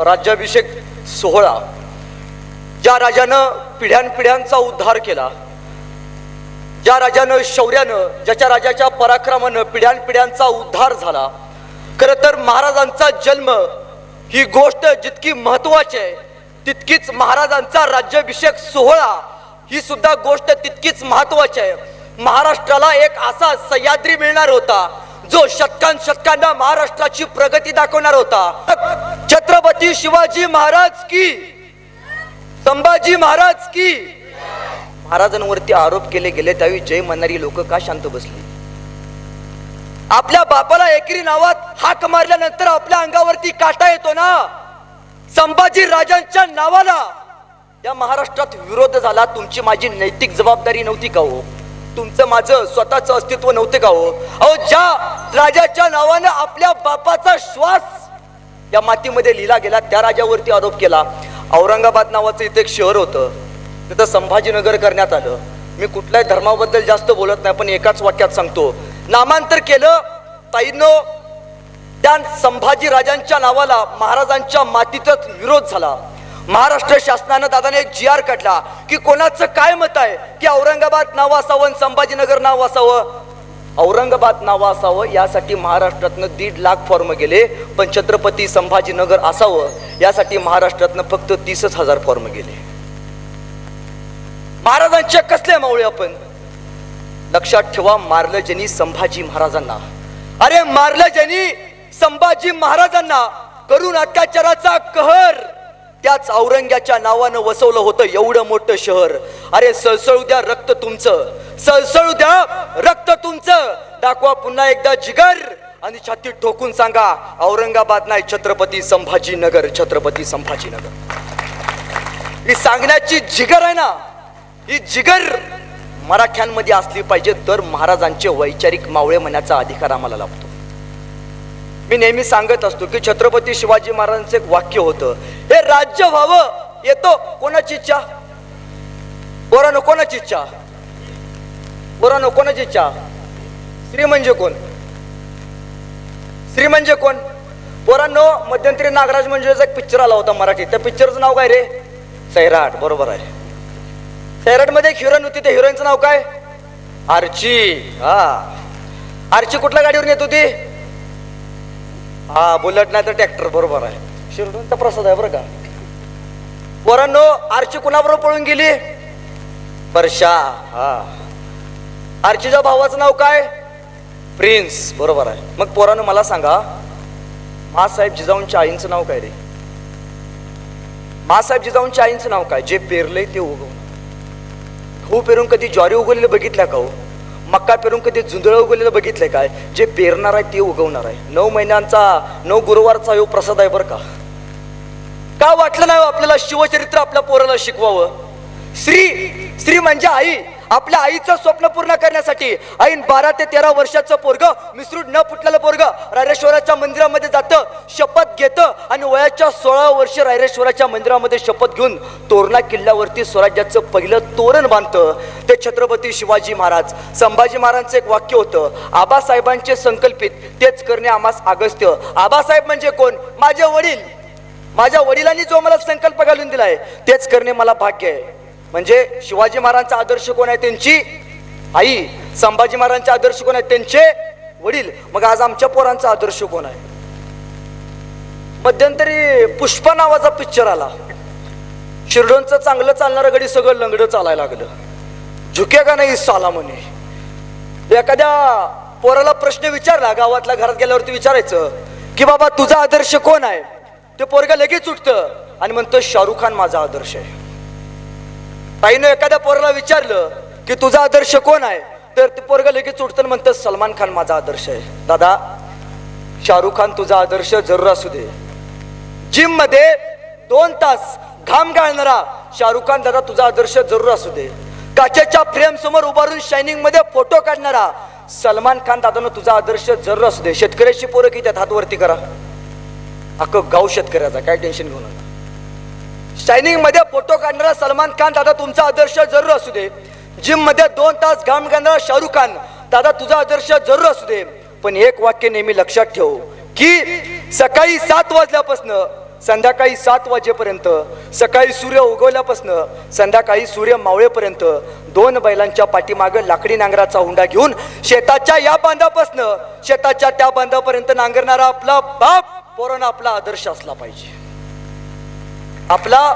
राज्याभिषेक सोहळा ज्या राजानं पिढ्यानपिढ्यांचा उद्धार केला, ज्या राजानं शौर्यानं, ज्याच्या राजाच्या पराक्रमानं पिढ्यानपिढ्यांचा उद्धार झाला, खरं तर महाराजांचा जन्म ही गोष्ट जितकी महत्वाची आहे तितकीच महाराजांचा राज्याभिषेक सोहळा ही सुद्धा गोष्ट तितकीच महत्वाची आहे. महाराष्ट्राला एक असा सह्याद्री मिळणार होता जो शतकांना महाराष्ट्राची प्रगती दाखवणार होता. छत्रपती शिवाजी महाराज की, संभाजी महाराज की. महाराजांवरती आरोप केले गेले त्यावेळी जय म्हणणारी लोक का शांत बसली? आपल्या बापाला एकेरी नावात हाक मारल्यानंतर आपल्या अंगावरती काटा येतो ना. संभाजी राजांच्या नावाला या महाराष्ट्रात विरोध झाला. तुमची माझी नैतिक जबाबदारी नव्हती का हो? तुमचं माझं स्वतःचं अस्तित्व नव्हते का हो? अहो, ज्या राजाच्या नावानं आपल्या बापाचा श्वास या मातीमध्ये लिहिला गेला त्या राजावरती आरोप केला. औरंगाबाद नावाचं इथे एक शहर होतं, तिथं संभाजीनगर करण्यात आलं. मी कुठल्याही धर्माबद्दल जास्त बोलत नाही, पण एकाच वाक्यात सांगतो, नामांतर केलं. ताईंनो, त्या संभाजी राजांच्या नावाला महाराजांच्या मातीतच विरोध झाला. महाराष्ट्र शासनानं दादाने एक GR काढला की कोणाचं काय मत आहे की औरंगाबाद नाव असावं आणि संभाजीनगर नाव असावं. औरंगाबाद नाव असावं यासाठी महाराष्ट्रातनं 1.5 लाख फॉर्म गेले, पण छत्रपती संभाजीनगर असावं यासाठी महाराष्ट्रातनं फक्त 30,000 फॉर्म गेले. महाराजांच्या कसले मावळे आपण? लक्षात ठेवा, मारलं ज्यांनी संभाजी महाराजांना, अरे मारलं ज्यांनी संभाजी महाराजांना, करून अत्याचाराचा कहर त्याच औरंग्याच्या नावानं वसवलं होतं एवढं मोठं शहर. अरे सळसळू द्या रक्त तुमचं, सळसळू द्या रक्त तुमचं. दाखवा पुन्हा एकदा जिगर आणि छातीत ठोकून सांगा, औरंगाबाद नाही, छत्रपती संभाजीनगर, छत्रपती संभाजीनगर. ही सांगण्याची जिगर आहे ना, ही जिगर मराठ्यांमध्ये असली पाहिजे, तर महाराजांचे वैचारिक मावळे म्हणण्याचा अधिकार आम्हाला लाभतो. मी नेहमी सांगत असतो की छत्रपती शिवाजी महाराजांचं एक वाक्य होतं, हे राज्य व्हावं येतो कोणाची इच्छा? पोरांनो, कोणाची इच्छा? पोरांनो, कोणाची इच्छा? श्री म्हणजे कोण? श्री म्हणजे कोण? पोरांनो, मध्यंतरी नागराज मंजुळेचा एक पिक्चर आला होता मराठी, त्या पिक्चरचं नाव काय रे? सैराट. बरोबर आहे. सैराट मध्ये एक हिरोईन होती, त्या हिरोईनचं नाव काय? आर्ची. आर्ची कुठल्या गाडीवर येत होती? बुलेट नाही तर ट्रॅक्टर. बरोबर आहे. शिरडूनचा प्रसाद आहे बरं का. पोरांनो, आर्ची कुणाबरोबर पळून गेली? वर्षा. आर्चीच्या भावाचं नाव काय? प्रिन्स. बरोबर आहे. मग पोरांनो मला सांगा, मासाहेब जिजाऊंच्या आईंचं नाव काय रे? मासाहेब जिजाऊंच्या आईंचं नाव काय? जे पेरलंय ते उगवणं. गहू पेरून कधी ज्वारी उगवलेलं बघितल्या का हो? मक्का पेरून कधी जुंधळ उगवलेलं बघितलंय काय? जे पेरणार आहे ते उगवणार आहे. 9 महिन्यांचा 9 गुरुवारचा यो प्रसाद आहे बरं का. का वाटलं नाही आपल्याला शिवचरित्र आपल्या पोराला शिकवावं? श्री म्हणजे आई. आपल्या आईचं स्वप्न पूर्ण करण्यासाठी आईन 12 ते 13 वर्षाचं पोरग, मिसरूड न फुटलेलं पोरग रायरेश्वराच्या मंदिरामध्ये जातं, शपथ घेतं आणि वयाच्या 16 वर्ष रायरेश्वराच्या मंदिरामध्ये शपथ घेऊन तोरणा किल्ल्यावरती स्वराज्याचं पहिलं तोरण बांधतं. ते छत्रपती शिवाजी महाराज. संभाजी महाराजांचं एक वाक्य होतं, आबासाहेबांचे संकल्पित तेच करणे आम्हास अगस्त्य. आबासाहेब म्हणजे कोण? माझे वडील. माझ्या वडिलांनी जो मला संकल्प घालून दिलाय तेच करणे मला भाग्य आहे. म्हणजे शिवाजी महाराजांचा आदर्श कोण आहे? त्यांची आई. संभाजी महाराजांचा आदर्श कोण आहे? त्यांचे वडील. मग आज आमच्या पोरांचा आदर्श कोण आहे? मध्यंतरी पुष्पा नावाचा पिक्चर आला. शिरडोनचं चांगलं चालणारं गडी सगळं लंगडं चालायला लागलं. झुके का नाही साला म्हणे. एखाद्या पोराला प्रश्न विचारला, गावातल्या घरात गेल्यावरती विचारायचं की बाबा तुझा आदर्श कोण आहे? ते पोरगा लगेच उठतं आणि म्हणतं शाहरुख खान माझा आदर्श आहे. ताईनं एखाद्या पोराला विचारलं की तुझा आदर्श कोण आहे, तर ते पोरगा लगेच उठतं म्हणतं सलमान खान माझा आदर्श आहे. दादा, शाहरुख खान तुझा आदर्श जरूर असू दे, जिम मध्ये 2 तास घाम गाळणारा शाहरुख खान दादा तुझा आदर्श जरूर असू दे, काचेच्या फ्रेम समोर उभारून शायनिंग मध्ये फोटो काढणारा सलमान खान दादानं तुझा आदर्श जरूर असू दे. शेतकऱ्याची पोरं किती आहेत? हात वरती करा. अख्खं गाव शेतकऱ्याचा, काय टेन्शन घेऊ नका. शायनिंग मध्ये फोटो काढणारा सलमान खान दादा तुमचा आदर्श जरूर असू दे. जिम मध्ये 2 तास घाम घालणारा शाहरुख खान दादा तुझा आदर्श जरूर असू दे. पण एक वाक्य नेहमी लक्षात ठेव की सकाळी 7 वाजल्यापासून संध्याकाळी 7 वाजेपर्यंत, सकाळी सूर्य उगवल्यापासून संध्याकाळी सूर्य मावळेपर्यंत 2 बैलांच्या पाठीमागं लाकडी नांगराचा हुंडा घेऊन शेताच्या या बांधापासून शेताच्या त्या बांधापर्यंत नांगरणारा आपला बाप पोरांना आपला आदर्श असला पाहिजे. आपला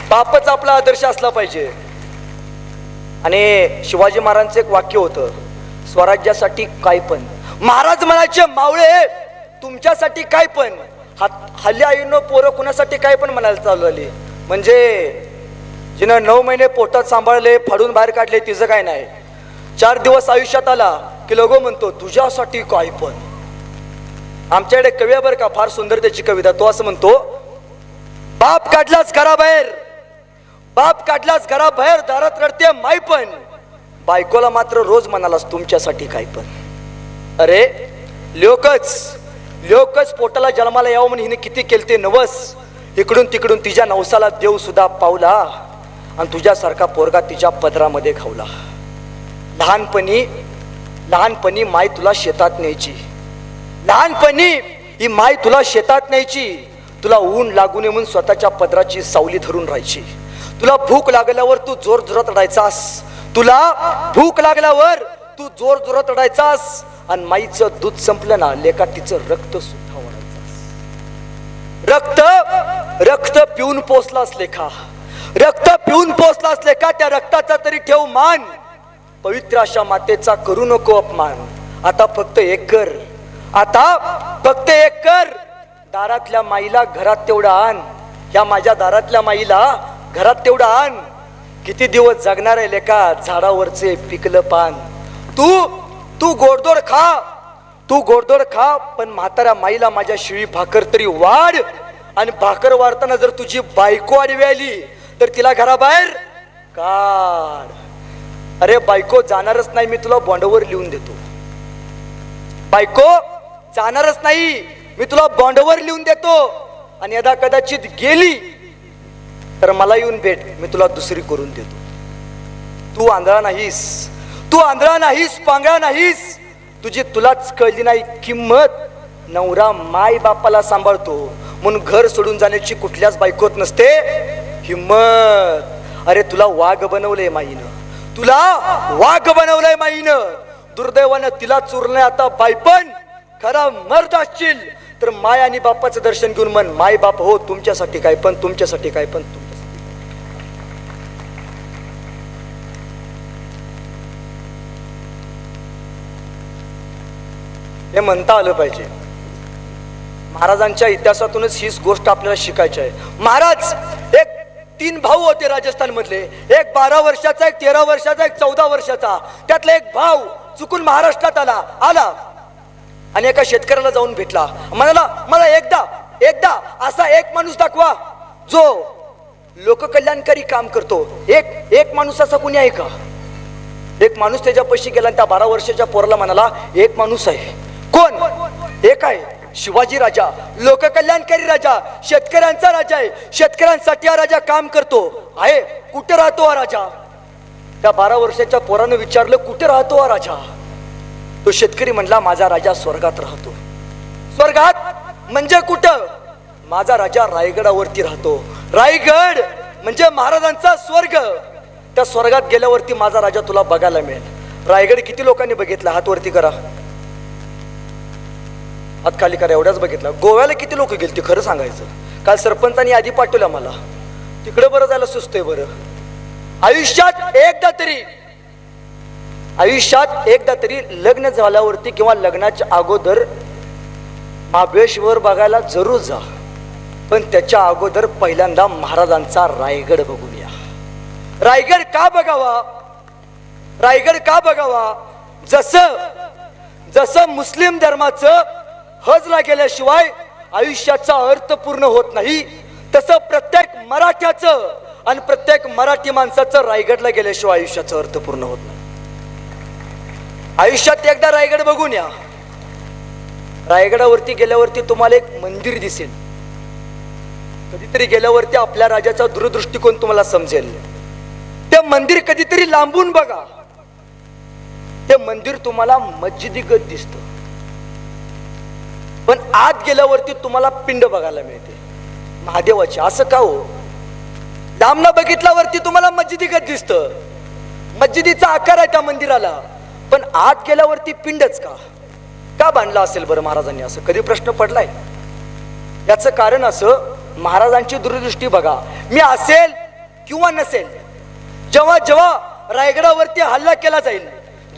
बापच आपला आदर्श असला पाहिजे. आणि शिवाजी महाराजांचं एक वाक्य होतं, स्वराज्यासाठी काय पण. महाराज म्हणायचे, मावळे तुमच्यासाठी काय पण. हल्ली आईनो पोरं कुणासाठी काय पण म्हणायला चालू झाली. म्हणजे जिनं 9 महिने पोटात सांभाळले, फाडून बाहेर काढले, तिचं काय नाही. 4 दिवस आयुष्यात आला की लोगो म्हणतो तुझ्यासाठी काय पण. आमच्याकडे कवी आहे बरं का, फार सुंदर त्याची कविता. तो असं म्हणतो, बाप काढलाच घराबाहेर, बाप काढलाच घराबाहेर, दारात रडते माय पण, बायकोला मात्र रोज म्हणालास तुमच्यासाठी काय पण. अरे लोकच पोटाला जन्माला यावं म्हणून हिने किती केलते नवस. इकडून तिकडून तिच्या नवसाला देव सुद्धा पावला आणि तुझ्यासारखा पोरगा तिच्या पदरामध्ये खावला. लहानपणी माय तुला शेतात न्यायची, लहानपणी ही माय तुला शेतात न्यायची. तुला ऊन लागू नये म्हणून स्वतःच्या पदराची सावली धरून राहायची. तुला भूक लागल्यावर तू जोर जोरात रडायचास, तुला भूक लागल्यावर तू जोर जोरात रडायचास. आणि माईचं दूध संपलं ना लेका तिचं रक्त सुद्धा ओढायचं. रक्त पिऊन पोचलास लेखा, रक्त पिऊन पोचलास लेखा, त्या रक्ताचा तरी ठेव मान. पवित्र अशा मातेचा करू नको अपमान. आता फक्त एक कर, दारातल्या माईला घरात तेवढा आण. या माझ्या दारातल्या माईला घरात तेवढा आण. किती दिवस जगणार आहे लेका झाडावरचे पिकलं पान. तू गोडदोड खा, पण म्हाताऱ्या माईला माझ्या शिळी भाकर तरी वाढ. आणि भाकर वाढताना जर तुझी बायको आडवी आली तर तिला घराबाहेर काढ. अरे बायको जाणारच नाही, मी तुला बॉन्डवर लिहून देतो. बायको जाणारच नाही, मी तुला बॉन्डवर लिहून देतो. आणि यदा कदाचित गेली तर मला येऊन भेट, मी तुला दुसरी करून देतो. तू आंधळा नाहीस, पांगळा नाहीस. तुझी तुलाच कळली नाही किंमत. नवरा माय बापाला सांभाळतो म्हणून घर सोडून जाण्याची कुठल्याच बायकोत नसते हिम्मत. अरे तुला वाघ बनवलंय माईनं, दुर्दैवानं तिला चुरलंय आता बायपण. खरा मर्द असशील तर माय आणि बापाचं दर्शन घेऊन म्हण, माय बाप हो तुमच्यासाठी काय पण, तुमच्यासाठी काय पण, तुमच्यासाठी. हे म्हणता आलं पाहिजे. महाराजांच्या इतिहासातूनच हीच गोष्ट आपल्याला शिकायची आहे. महाराज एक 3 भाऊ होते राजस्थान मधले, एक 12 वर्षाचा, एक 13 वर्षाचा, एक 14 वर्षाचा. त्यातला एक भाऊ चुकून महाराष्ट्रात आला आणि एका शेतकऱ्याला जाऊन भेटला. म्हणाला, मला एकदा असा एक माणूस दाखवा जो लोककल्याणकारी काम करतो. एक माणूस असा कोणी आहे का? एक माणूस त्याच्या पैशी गेला आणि त्या 12 वर्षाच्या पोराला म्हणाला, एक माणूस आहे. कोण? एक आहे शिवाजी राजा, लोककल्याणकारी राजा, शेतकऱ्यांचा राजा आहे. शेतकऱ्यांसाठी हा राजा काम करतो आहे. कुठे राहतो हा राजा? त्या 12 वर्षाच्या पोरानं विचारलं, कुठे राहतो हा राजा? तो शेतकरी म्हणला, माझा राजा स्वर्गात राहतो. स्वर्गात म्हणजे कुठं? माझा राजा रायगडावरती राहतो. रायगड म्हणजे महाराजांचा स्वर्ग. त्या स्वर्गात गेल्यावरती माझा राजा तुला बघायला मिळेल. रायगड किती लोकांनी बघितला? हात वरती करा, हात खाली करा. एवढ्याच बघितला. गोव्याला किती लोक गेले ते खरं सांगायचं? काल सरपंचांनी आधी पाठवलं मला, तिकडे बरं जायला सुचतंय. बरं आयुष्यात एकदा तरी लग्न झाल्यावरती किंवा लग्नाच्या अगोदर महाबळेश्वर बघायला जरूर जा, पण त्याच्या अगोदर पहिल्यांदा महाराजांचा रायगड बघून या. रायगड का बघावा? जसं मुस्लिम धर्माचं हजला गेल्याशिवाय आयुष्याचा अर्थ पूर्ण होत नाही, तसं प्रत्येक मराठ्याचं आणि प्रत्येक मराठी माणसाचं रायगडला गेल्याशिवाय आयुष्याचा अर्थ पूर्ण होत नाही. आयुष्यात एकदा रायगड बघून या. रायगडावरती गेल्यावरती तुम्हाला एक मंदिर दिसेल. कधीतरी गेल्यावरती आपल्या राजाचा दूरदृष्टिकोन तुम्हाला समजेल. ते मंदिर कधीतरी लांबून बघा. ते मंदिर तुम्हाला मस्जिदीगत दिसतं, पण आत गेल्यावरती तुम्हाला पिंड बघायला मिळते. महादेवाची. असं का हो? लांबनं बघितल्यावरती तुम्हाला मस्जिदीगत दिसतं, मस्जिदीचा आकार आहे त्या मंदिराला, पण आत गेल्यावरती पिंडच का बांधला असेल बरं महाराजांनी? असं कधी प्रश्न पडलाय? याचं कारण असं, महाराजांची दूरदृष्टी बघा. मी असेल किंवा नसेल, जेव्हा जेव्हा रायगडावरती हल्ला केला जाईल,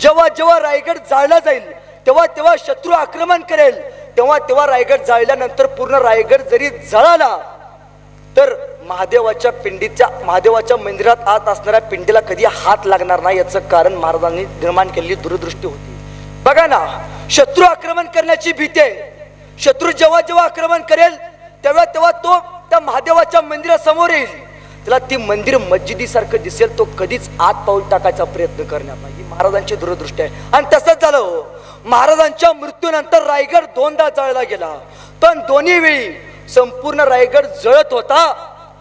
जेव्हा जेव्हा रायगड जाळला जाईल, तेव्हा तेव्हा शत्रू आक्रमण करेल, तेव्हा तेव्हा रायगड जाळल्यानंतर पूर्ण रायगड जरी जळाला तर महादेवाच्या पिंडीच्या, महादेवाच्या मंदिरात आत असणाऱ्या पिंडीला कधी हात लागणार नाही. याचं कारण महाराजांनी निर्माण केलेली दूरदृष्टी होती. बघा ना, शत्रू आक्रमण करण्याची भीती आहे. शत्रू जेव्हा जेव्हा आक्रमण करेल तेव्हा तेव्हा तो त्या महादेवाच्या मंदिरासमोर येईल, त्याला ती मंदिर मस्जिदीसारखं दिसेल, तो कधीच आत पाऊल टाकायचा प्रयत्न करणार नाही. ही महाराजांची दूरदृष्टी आहे. आणि तसंच झालं हो. महाराजांच्या मृत्यूनंतर रायगड दोनदा जाळला गेला, पण दोन्ही वेळी संपूर्ण रायगड जळत होता,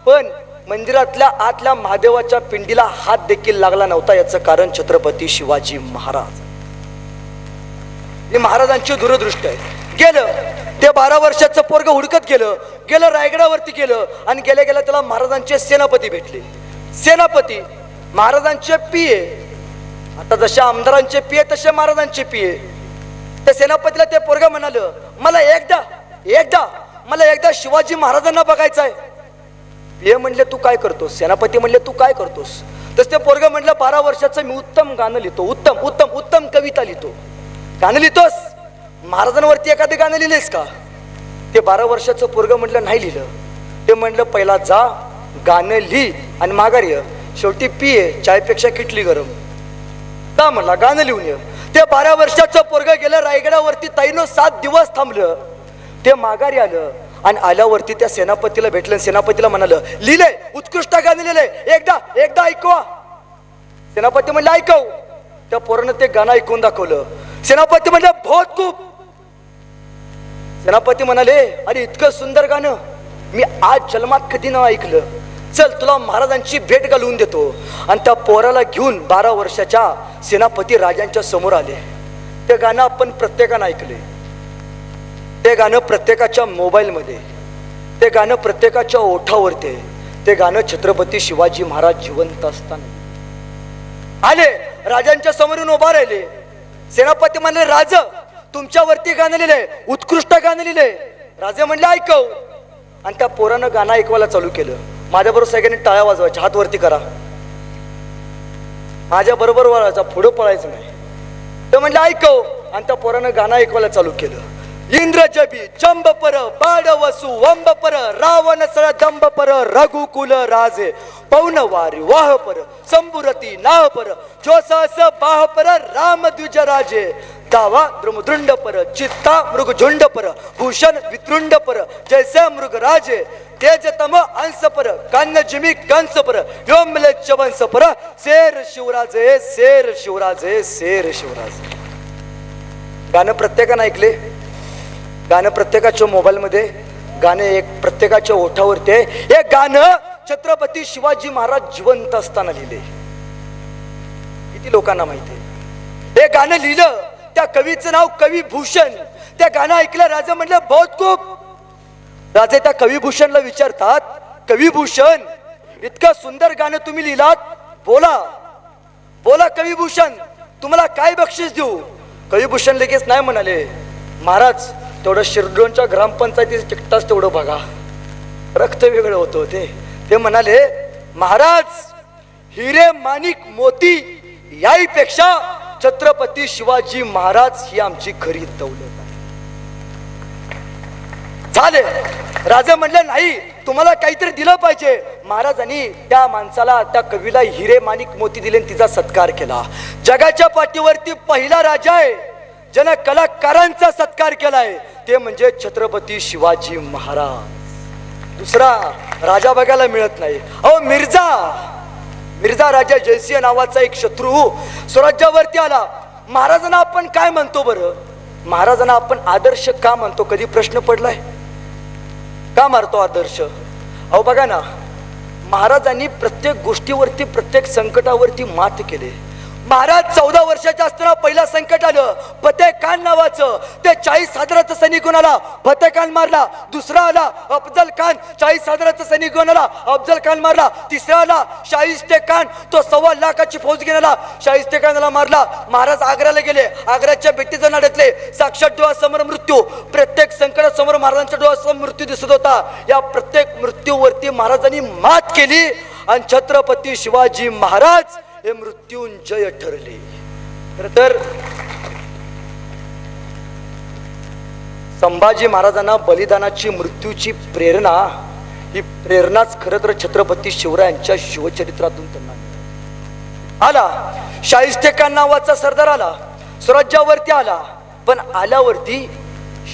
पण मंदिरातल्या आतल्या महादेवाच्या पिंडीला हात देखील लागला नव्हता. याचं कारण छत्रपती शिवाजी महाराज. ही महाराजांची दूरदृष्टी आहे. गेलं ते 12 वर्षाचं पोरग हुडकत गेलं रायगडावरती गेलं, आणि गेल्या गेल्या त्याला महाराजांचे सेनापती भेटले. सेनापती महाराजांचे पिये. आता जसे आमदारांचे पिये तसे महाराजांचे पिये. त्या सेनापतीला ते पोरग म्हणालं, मला एकदा शिवाजी महाराजांना बघायचं आहे. पिये म्हणले, तू काय करतोस? सेनापती म्हणले, तू काय करतोस? तस ते पोरग म्हणलं, 12 वर्षाचं मी उत्तम गाणं लिहितो, उत्तम कविता लिहितो. गाणं लिहितोस? महाराजांवरती एखादं गाणं लिहिलेस का? ते 12 वर्षाचं पोरग म्हटलं, नाही लिहिलं. ते म्हणलं, पहिला जा गाणं लिही आणि माघार ये. शेवटी पिये, चायपेक्षा किटली गरम. का म्हणला, गाणं लिहून ये. ते 12 वर्षाचं पोरग गेलं रायगडावरती, ताईनो 7 दिवस थांबलं. ते माघारी आलं आणि आल्यावरती त्या सेनापतीला भेटलं. सेनापतीला म्हणालं, लिहिलंय, उत्कृष्ट गाणं लिहिलंय, एकदा ऐकवा. सेनापती म्हणलं, ऐकव. त्या पोरानं ते गाणं ऐकून दाखवलं. सेनापती म्हणलं, बहुत खूप. सेनापती म्हणाले, अरे इतकं सुंदर गाणं मी आज जन्मात कधी न ऐकलं. चल तुला महाराजांची भेट घालवून देतो. आणि त्या पोराला घेऊन 12 वर्षाच्या सेनापती राजांच्या समोर आले. ते गाणं आपण प्रत्येकानं ऐकले. ते गाणं प्रत्येकाच्या मोबाईलमध्ये, ते गाणं प्रत्येकाच्या ओठावरती. ते गाणं छत्रपती शिवाजी महाराज जिवंत असताना आले, राजांच्या समोरून उभा राहिले. सेनापती म्हणले, राज तुमच्यावरती गाणं लिहिलंय, उत्कृष्ट गाणं लिहिलंय. राजे म्हणले, ऐकव. आणि त्या पोरानं गाणं ऐकवायला चालू केलं. माझ्याबरोबर सगळ्यांनी टाळ्या वाजवायच्या, हात वरती करा. माझ्या बरोबर वळायचा, पुढं पळायचं नाही. ते म्हणले, ऐकव. आणि त्या पोरानं गाणं ऐकवायला चालू केलं. इंद्रजबी चंबपर बाडवसु वंबपर रावण सळ दंबपर रघुकुल राजे पौनवारी वाहपर संबुरती नाहपर जोसास बाहपर राम द्विज राजे दावा द्रुमदृंडपर चित्ता मृगझुंडपर भूषण वितृंडपर जैसे मृगराजे तेजतम अंशपर कान्यजिमी कंसपर योमलेच्छ वंशपर शेर शिवराजे शेर शिवराजे शेर शिवराजे. गाणं प्रत्येकानं ऐकले. गाणं प्रत्येकाच्या मोबाईलमध्ये, गाणं एक प्रत्येकाच्या ओठावरती आहे. हे गाणं छत्रपती शिवाजी महाराज जिवंत असताना लिहिले. किती लोकांना माहिती आहे? हे गाणं लिहिलं त्या कवीचं नाव कवी भूषण. त्या गाणं ऐकलं राजा म्हणलं, बहुत खूप. राजे त्या कवी भूषणला विचारतात, कवी भूषण इतकं सुंदर गाणं तुम्ही लिहिलात, बोला कवी भूषण, तुम्हाला काय बक्षीस देऊ? कवी भूषण लगेच नाही म्हणाले, महाराज तेवढं शिरडोनच्या ग्रामपंचायतीचं तिकटाच तेवढं बघा. रक्त वेगळं होतं ते म्हणाले, महाराज हिरे माणिक मोती याहीपेक्षा छत्रपती शिवाजी महाराज ही आमची खरी दौलत आहे. झाले. राजा म्हणले, नाही तुम्हाला काहीतरी दिलं पाहिजे. महाराजांनी त्या माणसाला, त्या कवीला हिरे माणिक मोती दिले, तिचा सत्कार केला. जगाच्या पाठीवरती पहिला राजा आहे ज्याने कलाकारांचा सत्कार केलाय, ते म्हणजे छत्रपती शिवाजी महाराज. दुसरा राजा बघायला मिळत नाही. अहो मिर्झा राजा जयसिंह नावाचा एक शत्रू स्वराज्यावरती आला. महाराजांना आपण काय म्हणतो बरं? महाराजांना आपण आदर्श का म्हणतो? कधी प्रश्न पडलाय? का मारतो आदर्श? अहो बघा ना, महाराजांनी प्रत्येक गोष्टीवरती, प्रत्येक संकटावरती मात केले. महाराज 14 वर्षाच्या असताना पहिला संकट आलं, फतेह खान नावाचं. ते 40,000चा सैनिक घेऊन आला, फतेह खान मारला. दुसरा आला अफजल खान, 40,000चा सैनिक घेऊन आला, अफजल खान मारला. तिसरा आला शाहिस्ते खान, तो 1.25 लाखाची फौज घेऊन आला, शाहिस्ते खानाला मारला. महाराज आग्र्याला गेले, आग्र्याच्या भिंतीजवळ अडकले. साक्षात डोळ्यासमोर मृत्यू. प्रत्येक संकटासमोर महाराजांच्या डोळ्यासमोर मृत्यू दिसत होता. या प्रत्येक मृत्यूवरती महाराजांनी मात केली आणि छत्रपती शिवाजी महाराज हे मृत्युंजय ठरले. तर संभाजी महाराजांना बलिदानाची मृत्यूची प्रेरणा, ही प्रेरणाच खरं तर छत्रपती शिवरायांच्या शिवचरित्रातून त्यांना आला. शाहिस्ते खान नावाचा सरदार आला, स्वराज्यावरती आला. पण आल्यावरती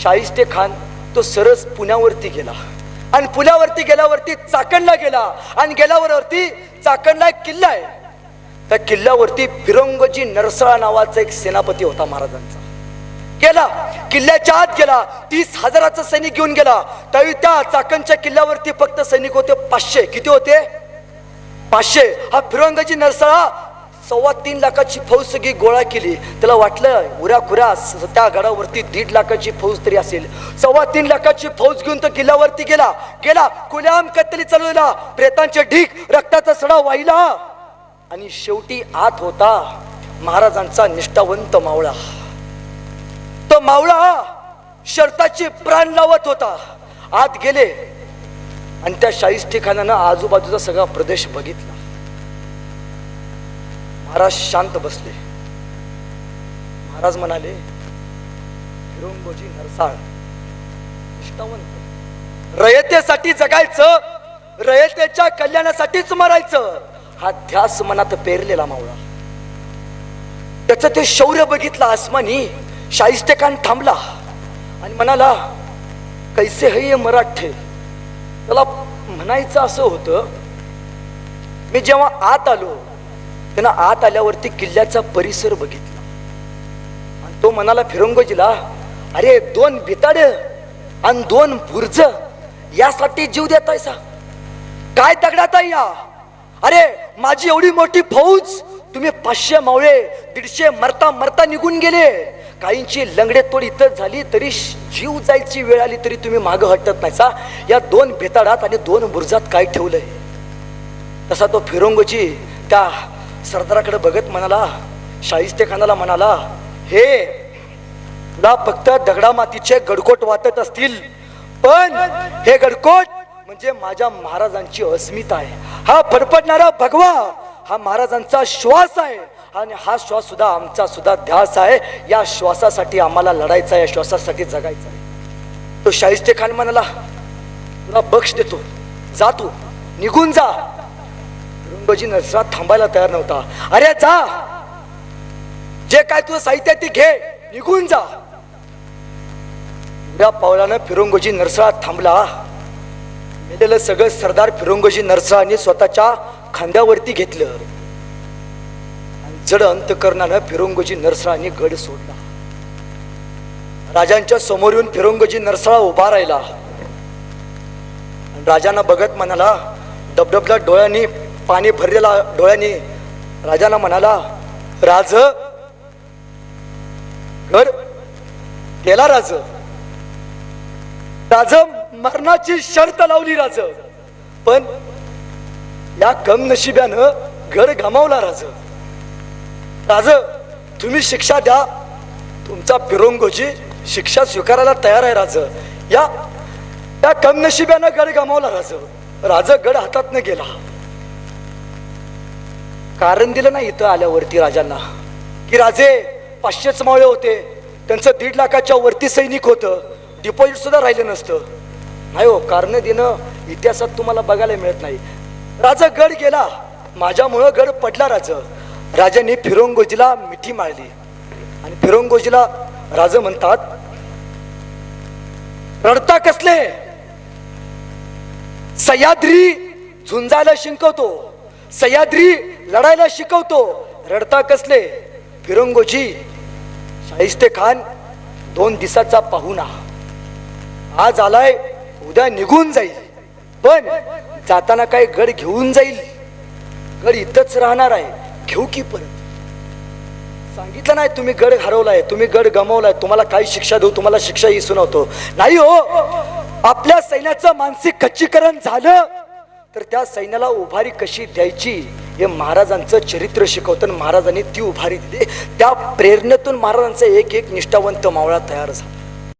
शाहिस्ते खान तो सरस पुण्यावरती गेला आणि पुण्यावरती गेल्यावरती चाकणला गेला आणि गेल्यावरती चाकणला एक किल्ला आहे. त्या किल्ल्यावरती फिरंगोजी नरसाळा नावाचा एक सेनापती होता महाराजांचा. गेला किल्ल्याच्या आत गेला, 30,000चा सैनिक घेऊन गेला. त्यावेळी त्या चाकणच्या किल्ल्यावरती फक्त सैनिक होते 500. किती होते? 500. हा फिरंगोजी नरसाळा 3.25 लाखाची फौज सगळी गोळा केली. त्याला वाटलं उऱ्या खुऱ्या त्या गडावरती 1.5 लाखाची फौज तरी असेल. 3.25 लाखाची फौज घेऊन तो किल्ल्यावरती गेला कुल्याम कत्तली चालवला, प्रेतांचे ढीक, रक्ताचा सडा वाहिला. आणि शेवटी आत होता महाराजांचा निष्ठावंत मावळा. तो मावळा शर्ताची प्राण लावत होता. आत गेले आणि त्या शाहिस्ते खानानं आजूबाजूचा सगळा प्रदेश बघितला. महाराज शांत बसले. महाराज म्हणाले, फिरंगोजी नरसाळ निष्ठावंत, रयतेसाठी जगायचं, रयतेच्या कल्याणासाठीच मरायचं, हा ध्यास मनात पेरलेला मावळा. त्याचं ते शौर्य बघितलं आसमानी. शाहिस्ते खान थांबला आणि म्हणाला, कैसे है ये मराठे. त्याला म्हणायचं असं होतं, मी जेव्हा आत आलो त्यानं आत आल्यावरती किल्ल्याचा परिसर बघितला आणि तो म्हणाला फिरंगोजीला, अरे 2 भिताड आणि 2 बुर्ज यासाठी जीव देतायसा काय दगडात या? अरे माझी एवढी मोठी फौज, तुम्ही 500 मावळे 150 मरता मरता निघून गेले. काहींची लंगडे तोड इथं झाली तरी जीव जायची वेळ आली तरी तुम्ही मागं हटत नाहीसा. या 2 भेताडात आणि 2 बुर्जात काय ठेवलंय? तसा तो फिरंगोजी त्या सरदाराकडे बघत म्हणाला, शाहिस्ते खानाला म्हणाला, हे तुला फक्त दगडा मातीचे गडकोट वाटत असतील, पण हे गडकोट म्हणजे माझ्या महाराजांची अस्मिता आहे. हा फडफडणारा भगवा हा महाराजांचा श्वास आहे आणि हा श्वास सुद्धा आमचा सुद्धा ध्यास आहे. या श्वासासाठी आम्हाला लढायचं आहे, या श्वासासाठी जगायचं आहे. तो शाहिस्ते खान म्हणाला, तुला बख्श देतो, जा तू निघून जा. फिरंगोजी नरसाळ थांबायला तयार नव्हता. अरे जा, जे काय तुझं साहित्य ते घे, निघून जा. या पावलानं फिरंगोजी नरसाळ थांबला. मेलेलं सगळं सरदार फिरंगोजी नरसाळांनी स्वतःच्या खांद्यावरती घेतलं आणि जड अंतकरणानं फिरंगोजी नरसाळांनी गड सोडला. राजांच्या समोर येऊन फिरंगोजी नरसाळा उभा राहिला. राजांना बघत म्हणाला, डबडबल्या डोळ्यांनी, पाणी भरलेला डोळ्यांनी राजांना म्हणाला, राज गड गेला. राज मरणाची शर्त लावली राज, पण या कम नशिब्यानं गड गमावला. राज तुम्ही शिक्षा द्या. तुमचा फिरंगोजी शिक्षा स्वीकारायला तयार आहे. या कम नशिब्यानं गड गमावला. राज गड हातातनं गेला. कारण दिलं नाही इथं आल्यावरती राजांना की राजे 500च मावळे होते, त्यांचं 1.5 लाखाच्या वरती सैनिक होतं, डिपॉझिट सुद्धा राहिलं नसतं. नाही हो, कारण देणं इतिहासात तुम्हाला बघायला मिळत नाही. राजा गड गेला, माझ्यामुळं गड पडला. राजाने फिरंगोजीला मिठी मारली आणि फिरंगोजीला राजा म्हणतात, रडता कसले? सह्याद्री झुंजायला शिकवतो, सह्याद्री लढायला शिकवतो, रडता कसले? फिरंगोजी शाहिस्ते खान 2 दिवसाचा पाहुणा आज आलाय, उद्या निघून जाईल, पण जाताना काय गड घेऊन जाईल? गड इथंच राहणार आहे, घेऊ की परत? सांगितलं नाही तुम्ही गड हरवलाय, तुम्ही गड गमावलाय, तुम्हाला काय शिक्षा देऊ, तुम्हाला शिक्षा ही सुनावतो नाही हो. आपल्या सैन्याचं मानसिक खच्चीकरण झालं तर त्या सैन्याला उभारी कशी द्यायची हे महाराजांचं चरित्र शिकवतं. महाराजांनी ती उभारी दिली. त्या प्रेरणेतून महाराजांचा एक एक निष्ठावंत मावळा तयार झाला.